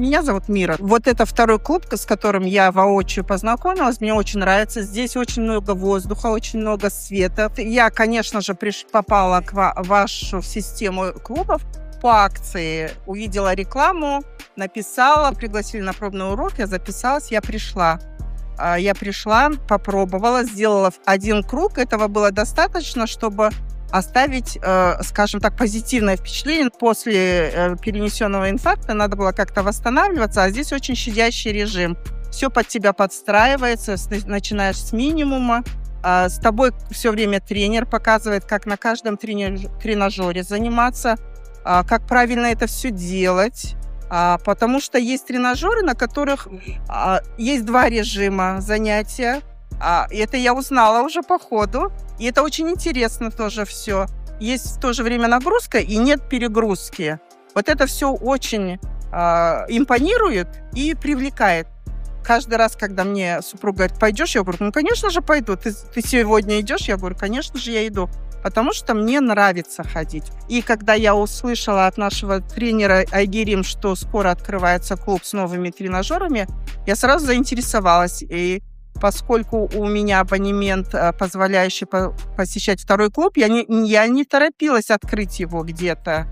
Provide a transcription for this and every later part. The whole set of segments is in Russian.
Меня зовут Мира. Вот это второй клуб, с которым я воочию познакомилась. Мне очень нравится. Здесь очень много воздуха, очень много света. Я, конечно же, попала в вашу систему клубов по акции. Увидела рекламу, написала, пригласили на пробный урок, я записалась, я пришла. Я пришла, попробовала, сделала один круг. Этого было достаточно, чтобы оставить, скажем так, позитивное впечатление. После перенесенного инфаркта надо было как-то восстанавливаться, а здесь очень щадящий режим. Все под тебя подстраивается, начинаешь с минимума. С тобой все время тренер показывает, как на каждом тренажере заниматься, как правильно это все делать. Потому что есть тренажеры, на которых есть два режима занятия. Это я узнала уже по ходу. И это очень интересно тоже все. Есть в то же время нагрузка и нет перегрузки. Вот это все очень импонирует и привлекает. Каждый раз, когда мне супруг говорит, пойдешь, я говорю, ну, конечно же, пойду. Ты сегодня идешь? Я говорю, конечно же, я иду. Потому что мне нравится ходить. И когда я услышала от нашего тренера Айгерим, что скоро открывается клуб с новыми тренажерами, я сразу заинтересовалась. И поскольку у меня абонемент, позволяющий посещать второй клуб, я не торопилась открыть его где-то,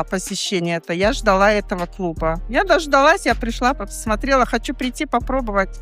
посещение это. Я ждала этого клуба. Я дождалась, я пришла, посмотрела, хочу прийти попробовать.